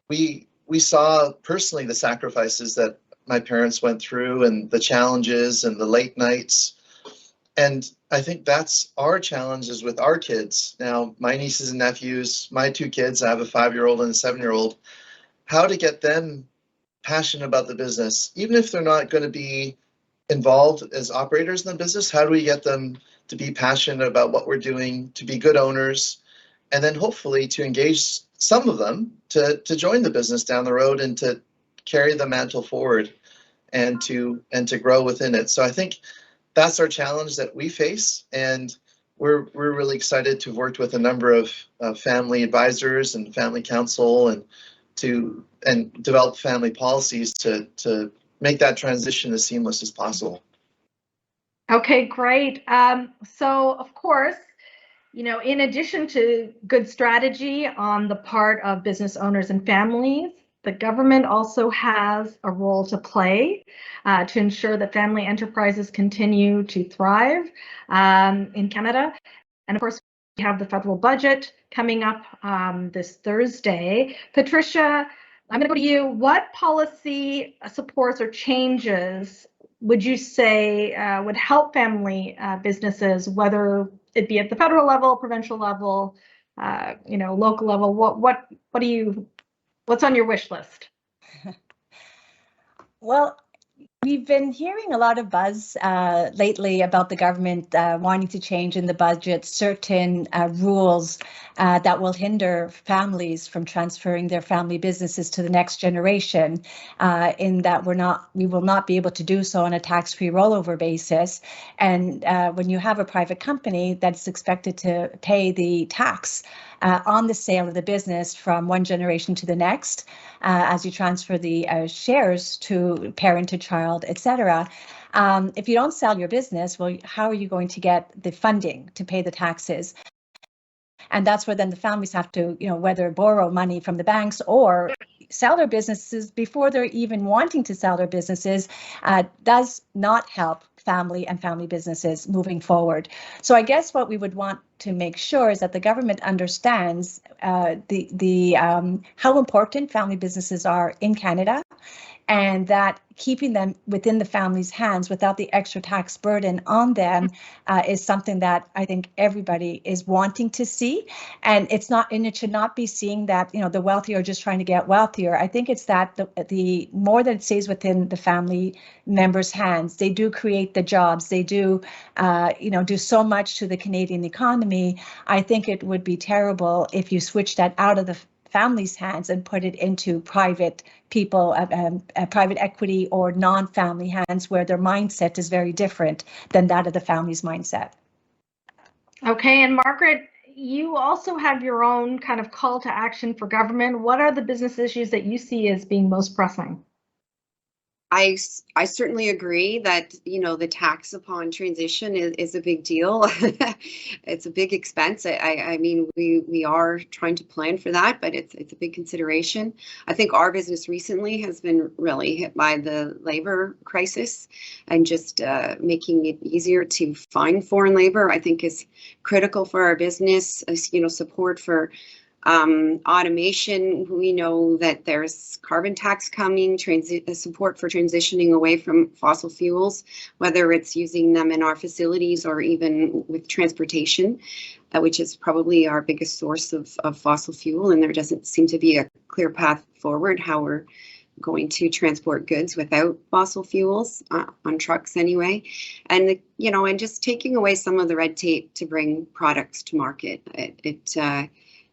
we saw personally the sacrifices that my parents went through, and the challenges and the late nights. And I think that's our challenges with our kids. Now, my nieces and nephews, my two kids, I have a 5-year-old and a 7-year-old, how to get them passionate about the business, even if they're not going to be involved as operators in the business. How do we get them to be passionate about what we're doing, to be good owners, and then hopefully to engage some of them to join the business down the road, and to carry the mantle forward, and to grow within it. So I think that's our challenge that we face, and we're really excited to have worked with a number of family advisors and family council, and develop family policies to make that transition as seamless as possible. Okay, great. So of course, in addition to good strategy on the part of business owners and families, the government also has a role to play to ensure that family enterprises continue to thrive in Canada. And of course, we have the federal budget coming up this Thursday. Patricia, I'm going to go to you. What policy supports or changes would you say would help family businesses, whether it be at the federal level, provincial level, local level? What's on your wish list? Well, we've been hearing a lot of buzz lately about the government wanting to change in the budget certain rules that will hinder families from transferring their family businesses to the next generation, in that we will not be able to do so on a tax-free rollover basis. And when you have a private company that's expected to pay the tax on the sale of the business from one generation to the next, as you transfer the shares to parent to child, etc. If you don't sell your business, well, how are you going to get the funding to pay the taxes? And that's where then the families have to, whether borrow money from the banks or sell their businesses before they're even wanting to sell their businesses, does not help family and family businesses moving forward. So I guess what we would want to make sure is that the government understands how important family businesses are in Canada, and that keeping them within the family's hands without the extra tax burden on them is something that I think everybody is wanting to see. And it should not be seeing that, the wealthy are just trying to get wealthier. I think it's that the more that it stays within the family members' hands, they do create the jobs, they do, do so much to the Canadian economy. I think it would be terrible if you switch that out of the family's hands and put it into private people, private equity or non-family hands, where their mindset is very different than that of the family's mindset. Okay, and Margaret, you also have your own kind of call to action for government. What are the business issues that you see as being most pressing? I certainly agree that, the tax upon transition is a big deal. It's a big expense. I mean, we are trying to plan for that, but it's a big consideration. I think our business recently has been really hit by the labor crisis, and just making it easier to find foreign labor, I think, is critical for our business. Support for automation. We know that there's carbon tax coming, support for transitioning away from fossil fuels, whether it's using them in our facilities or even with transportation, which is probably our biggest source of fossil fuel. And there doesn't seem to be a clear path forward how we're going to transport goods without fossil fuels on trucks anyway. And, and just taking away some of the red tape to bring products to market.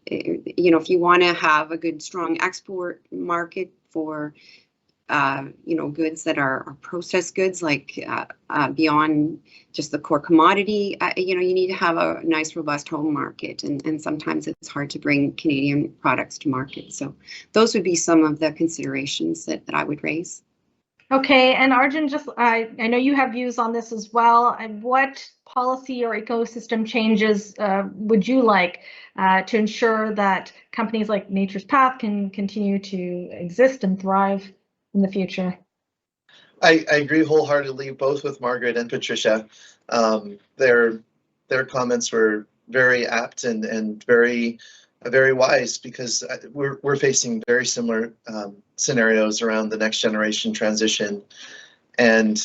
If you want to have a good, strong export market for, goods that are processed goods, like beyond just the core commodity, you need to have a nice, robust home market. And sometimes it's hard to bring Canadian products to market. So those would be some of the considerations that I would raise. Okay, and Arjun, I know you have views on this as well. And what policy or ecosystem changes would you like to ensure that companies like Nature's Path can continue to exist and thrive in the future? I agree wholeheartedly, both with Margaret and Patricia. Their comments were very apt and very wise, because we're facing very similar scenarios around the next generation transition, and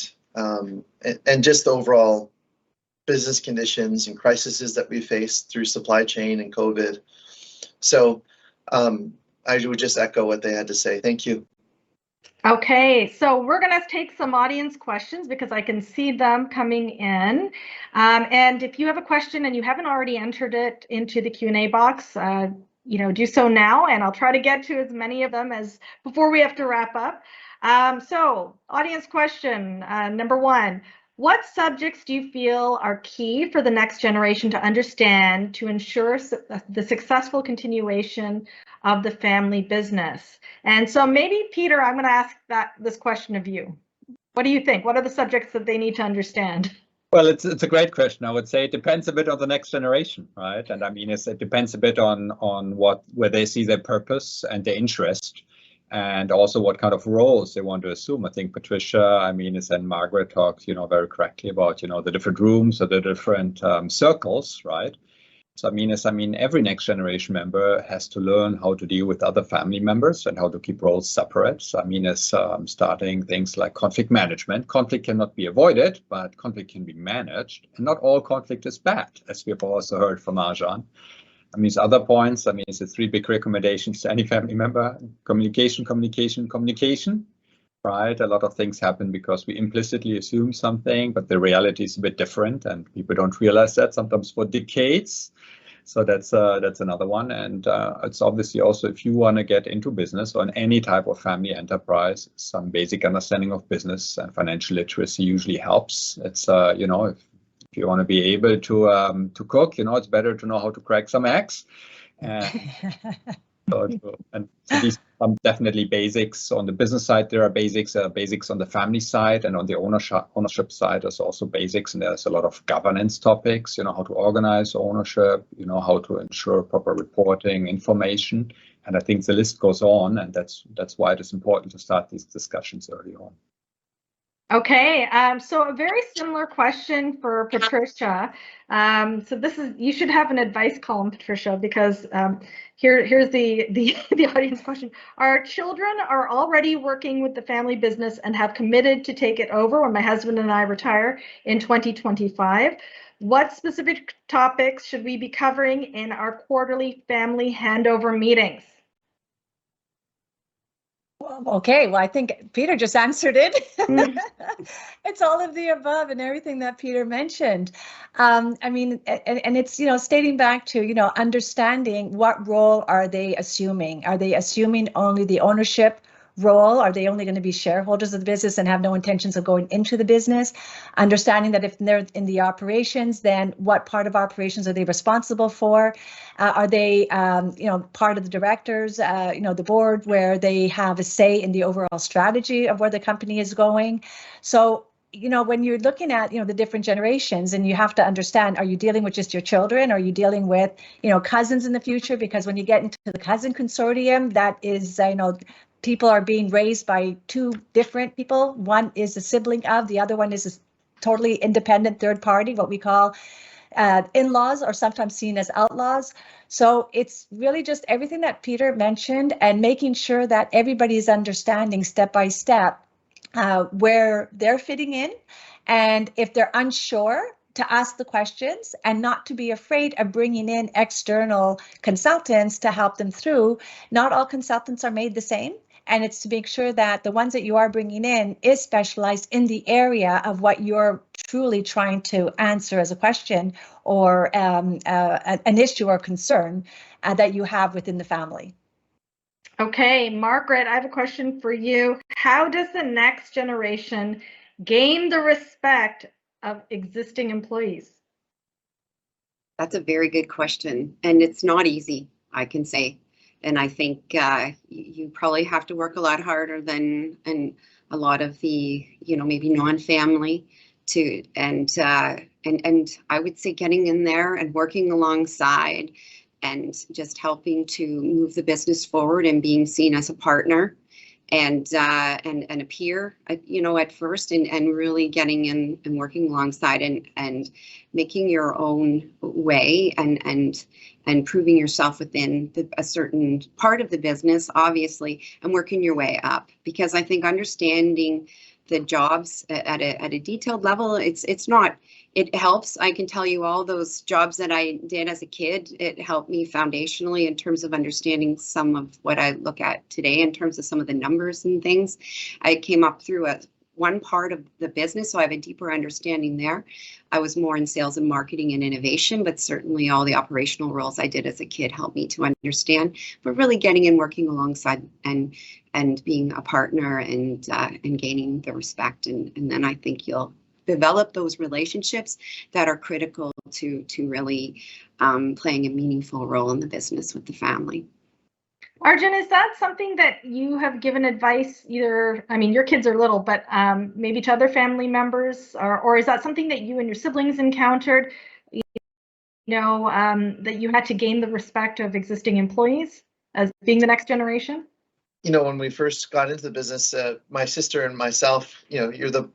just the overall business conditions and crises that we faced through supply chain and COVID. So I would just echo what they had to say. Thank you. Okay, so we're going to take some audience questions because I can see them coming in. And if you have a question and you haven't already entered it into the Q&A box, do so now, and I'll try to get to as many of them as before we have to wrap up. So audience question number one, what subjects do you feel are key for the next generation to understand to ensure the successful continuation of the family business? And so maybe, Peter, I'm going to ask this question of you. What do you think? What are the subjects that they need to understand? Well, it's a great question. I would say it depends a bit on the next generation, right? And I mean, it depends a bit on where they see their purpose and their interest, and also what kind of roles they want to assume. I think Patricia, and Margaret talked, very correctly about, the different rooms or the different circles, right? So every next generation member has to learn how to deal with other family members and how to keep roles separate. So starting things like conflict management. Conflict cannot be avoided, but conflict can be managed. And not all conflict is bad, as we've also heard from Arjun. Other points, it's the three big recommendations to any family member: communication, communication, communication. Right? A lot of things happen because we implicitly assume something, but the reality is a bit different, and people don't realize that sometimes for decades. So that's another one. And it's obviously also, if you want to get into business or in any type of family enterprise, some basic understanding of business and financial literacy usually helps. It's if you want to be able to cook, it's better to know how to crack some eggs. And so these are definitely basics. On the business side, there are basics on the family side, and on the ownership side, there's also basics. And there's a lot of governance topics, how to organize ownership, how to ensure proper reporting information. And I think the list goes on, and that's why it is important to start these discussions early on. Okay, so a very similar question for Patricia. So this is, you should have an advice column, Patricia, because here's the audience question. Our children are already working with the family business and have committed to take it over when my husband and I retire in 2025. What specific topics should we be covering in our quarterly family handover meetings? Okay, well, I think Peter just answered it. It's all of the above and everything that Peter mentioned. I mean, and it's, stating back to, understanding what role are they assuming? Are they assuming only the ownership role? Are they only going to be shareholders of the business and have no intentions of going into the business? Understanding that if they're in the operations, then what part of operations are they responsible for? Are they, part of the directors, the board, where they have a say in the overall strategy of where the company is going? So, when you're looking at, the different generations, and you have to understand, are you dealing with just your children? Are you dealing with, cousins in the future? Because when you get into the cousin consortium, that is, people are being raised by two different people. One is a sibling of, the other one is a totally independent third party, what we call in-laws, or sometimes seen as outlaws. So it's really just everything that Peter mentioned, and making sure that everybody is understanding step by step where they're fitting in. And if they're unsure, to ask the questions, and not to be afraid of bringing in external consultants to help them through. Not all consultants are made the same. And it's to make sure that the ones that you are bringing in is specialized in the area of what you're truly trying to answer as a question, or an issue or concern that you have within the family. Okay, Margaret, I have a question for you. How does the next generation gain the respect of existing employees? That's a very good question, and it's not easy, I can say. And I think you probably have to work a lot harder than a lot of the, maybe non-family to, and I would say getting in there and working alongside and just helping to move the business forward, and being seen as a partner and a peer, at first, and really getting in and working alongside and making your own way and proving yourself within a certain part of the business, obviously, and working your way up. Because I think understanding the jobs at a detailed level, it helps. I can tell you all those jobs that I did as a kid, it helped me foundationally in terms of understanding some of what I look at today in terms of some of the numbers and things. I came up through one part of the business, so I have a deeper understanding there. I was more in sales and marketing and innovation, but certainly all the operational roles I did as a kid helped me to understand. But really getting in, working alongside, and being a partner, and gaining the respect, and then I think you'll develop those relationships that are critical to really playing a meaningful role in the business with the family. Arjun, is that something that you have given advice, either, I mean, your kids are little, but maybe to other family members, or is that something that you and your siblings encountered, that you had to gain the respect of existing employees as being the next generation? When we first got into the business, my sister and myself, you're the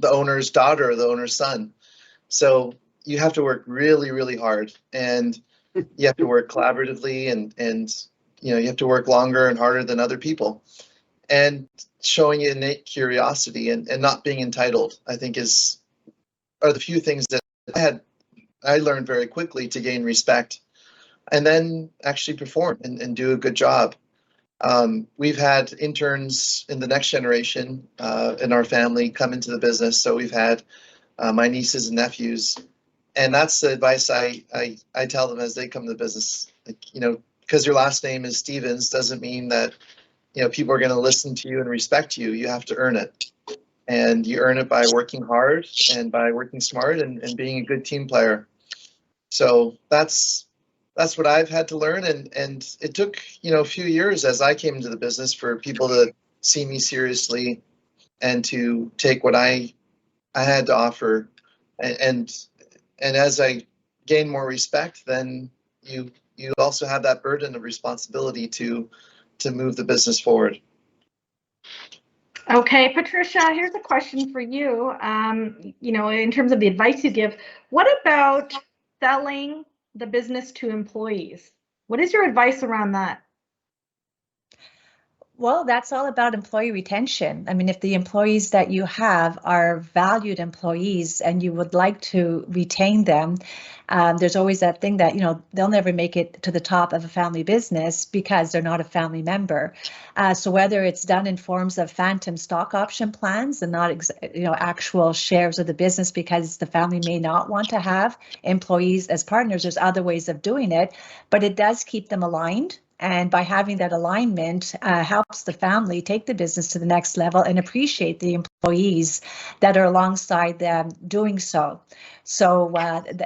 owner's daughter or the owner's son. So you have to work really, really hard, and you have to work collaboratively, and you have to work longer and harder than other people. And showing innate curiosity and not being entitled, I think, are the few things that I learned very quickly to gain respect, and then actually perform and do a good job. We've had interns in the next generation in our family come into the business. So we've had my nieces and nephews, and that's the advice I tell them as they come to the business. Because your last name is Stevens doesn't mean that people are going to listen to you and respect you. You have to earn it, and you earn it by working hard and by working smart and being a good team player. So that's that's what I've had to learn. And it took, a few years as I came into the business for people to see me seriously and to take what I had to offer. And as I gain more respect, then you also have that burden of responsibility to move the business forward. Okay, Patricia, here's a question for you. In terms of the advice you give, what about selling the business to employees? What is your advice around that? Well, that's all about employee retention. I mean, if the employees that you have are valued employees and you would like to retain them, there's always that thing that, they'll never make it to the top of a family business because they're not a family member. So whether it's done in forms of phantom stock option plans and not, actual shares of the business because the family may not want to have employees as partners, there's other ways of doing it, but it does keep them aligned. And by having that alignment helps the family take the business to the next level and appreciate the employees that are alongside them doing so. So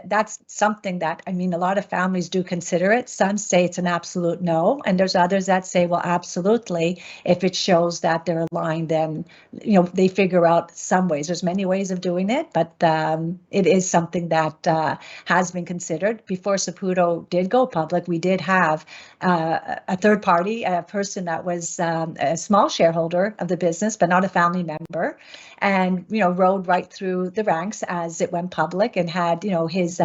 that's something that, a lot of families do consider it. Some say it's an absolute no, and there's others that say, well, absolutely, if it shows that they're aligned, then, they figure out some ways. There's many ways of doing it, but it is something that has been considered. Before Saputo did go public, we did have a third party, a person that was a small shareholder of the business, but not a family member, and rode right through the ranks as it went public and had his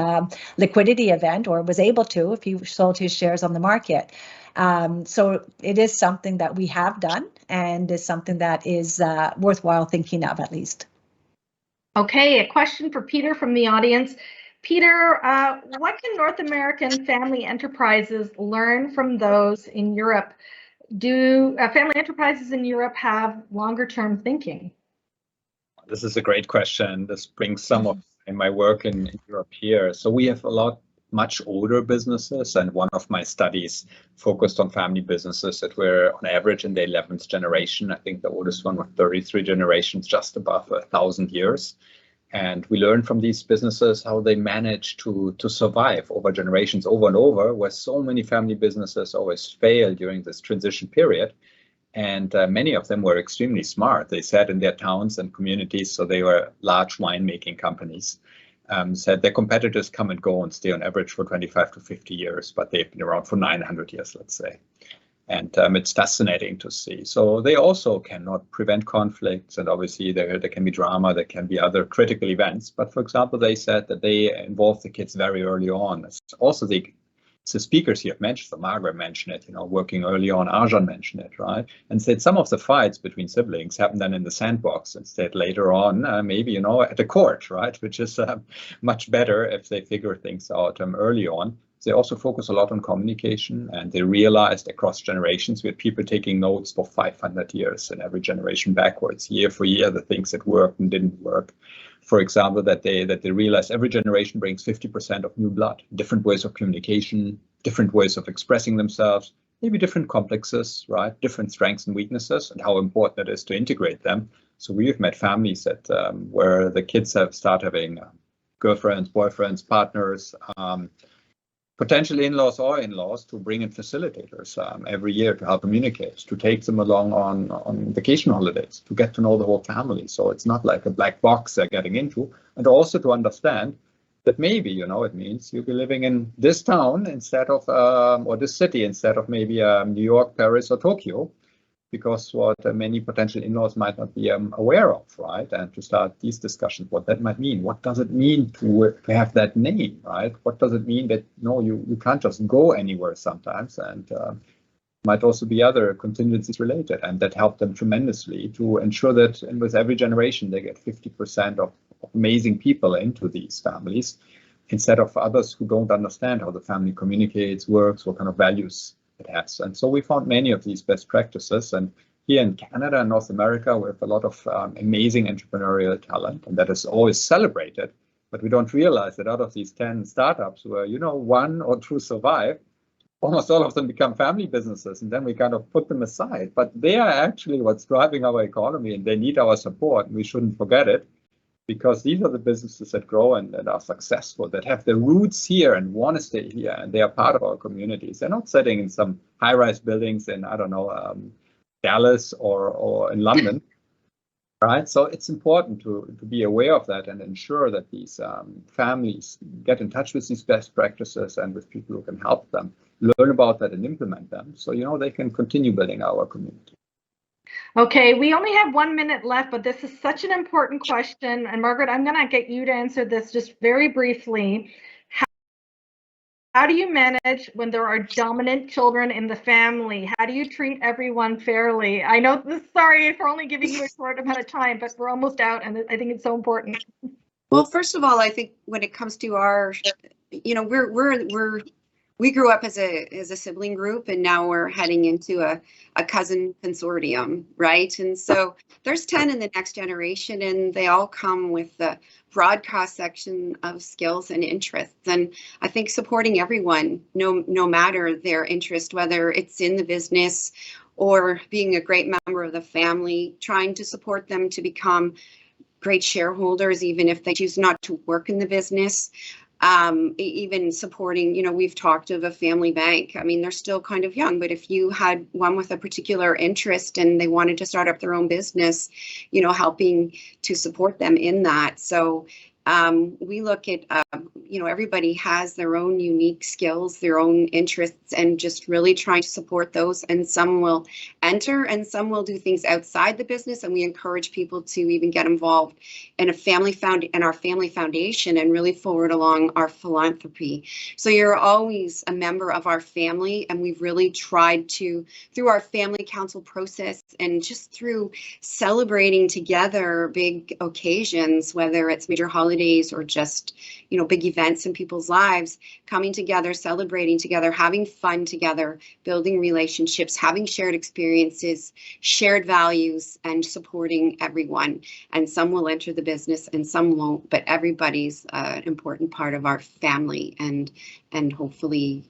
liquidity event, or was able to if he sold his shares on the market. So it is something that we have done and is something that is worthwhile thinking of, at least. Okay, a question for Peter from the audience. Peter, what can North American family enterprises learn from those in Europe? Do family enterprises in Europe have longer-term thinking? This is a great question. This brings some of my work in Europe here. So we have much older businesses, and one of my studies focused on family businesses that were on average in the 11th generation. I think the oldest one was 33 generations, just above 1,000 years. And we learn from these businesses how they manage to survive over generations, over and over, where so many family businesses always fail during this transition period. And many of them were extremely smart. They sat in their towns and communities, so they were large winemaking companies. Said their competitors come and go and stay on average for 25 to 50 years, but they've been around for 900 years, let's say. And it's fascinating to see. So they also cannot prevent conflicts, and obviously there can be drama, there can be other critical events. But for example, they said that they involve the kids very early on. It's also the speakers here have mentioned, so Margaret mentioned it, working early on, Arjan mentioned it, right? And said some of the fights between siblings happen then in the sandbox instead later on, maybe, at the court, right? Which is much better if they figure things out early on. They also focus a lot on communication, and they realized across generations we had people taking notes for 500 years in every generation backwards, year for year, the things that worked and didn't work. For example, that they realized every generation brings 50% of new blood, different ways of communication, different ways of expressing themselves, maybe different complexes, right? Different strengths and weaknesses, and how important it is to integrate them. So we've met families that where the kids have started having girlfriends, boyfriends, partners, potentially in-laws or in-laws, to bring in facilitators every year to help communicate, to take them along on vacation holidays, to get to know the whole family. So it's not like a black box they're getting into, and also to understand that maybe, it means you'll be living in this town instead of, or this city instead of maybe New York, Paris, or Tokyo, because what many potential in-laws might not be aware of, right? And to start these discussions, what that might mean. What does it mean to have that name, right? What does it mean that, no, you can't just go anywhere sometimes, and might also be other contingencies related, and that helped them tremendously to ensure that with every generation they get 50% of amazing people into these families, instead of others who don't understand how the family communicates, works, what kind of values it has. And so we found many of these best practices, and here in Canada and North America we have a lot of amazing entrepreneurial talent, and that is always celebrated, but we don't realize that out of these 10 startups where one or two survive, almost all of them become family businesses, and then we kind of put them aside. But they are actually what's driving our economy, and they need our support, and we shouldn't forget it. because these are the businesses that grow and that are successful, that have their roots here and want to stay here, and they are part of our communities. They're not sitting in some high-rise buildings in, I don't know, Dallas or in London. Right, so it's important to be aware of that and ensure that these families get in touch with these best practices and with people who can help them learn about that and implement them, so they can continue building our community. Okay, we only have 1 minute left, but this is such an important question. And Margaret, I'm going to get you to answer this just very briefly. How do you manage when there are dominant children in the family? How do you treat everyone fairly? I know this, sorry for only giving you a short amount of time, but we're almost out, and I think it's so important. Well, first of all, I think when it comes to our, we grew up as a sibling group, and now we're heading into a cousin consortium, right? And so there's 10 in the next generation, and they all come with a broad cross section of skills and interests. And I think supporting everyone, no matter their interest, whether it's in the business or being a great member of the family, trying to support them to become great shareholders, even if they choose not to work in the business. Even supporting, we've talked of a family bank. I mean, they're still kind of young, but if you had one with a particular interest and they wanted to start up their own business, helping to support them in that. So we look at, everybody has their own unique skills, their own interests, and just really trying to support those. And some will enter and some will do things outside the business. And we encourage people to even get involved in our family foundation and really forward along our philanthropy. So you're always a member of our family. And we've really tried to, through our family council process and just through celebrating together big occasions, whether it's major holidays or just, big events in people's lives, coming together, celebrating together, having fun together, building relationships, having shared experiences, shared values, and supporting everyone. And some will enter the business and some won't, but everybody's an important part of our family, and hopefully,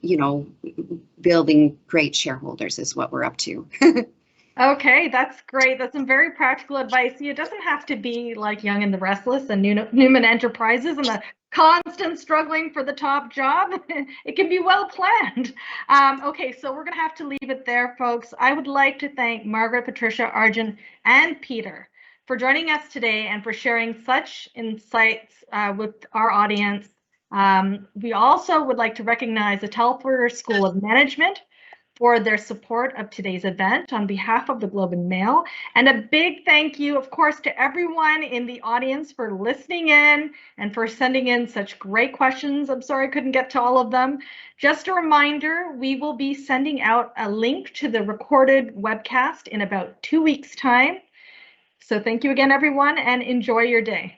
building great shareholders is what we're up to. Okay, that's great. That's some very practical advice. It doesn't have to be like Young and the Restless and Newman Enterprises and the constant struggling for the top job. It can be well planned. Okay, so we're going to have to leave it there, folks. I would like to thank Margaret, Patricia, Arjun, and Peter for joining us today and for sharing such insights with our audience. We also would like to recognize the Telfer School of Management for their support of today's event on behalf of the Globe and Mail. And a big thank you, of course, to everyone in the audience for listening in and for sending in such great questions. I'm sorry I couldn't get to all of them. Just a reminder, we will be sending out a link to the recorded webcast in about 2 weeks' time. So thank you again, everyone, and enjoy your day.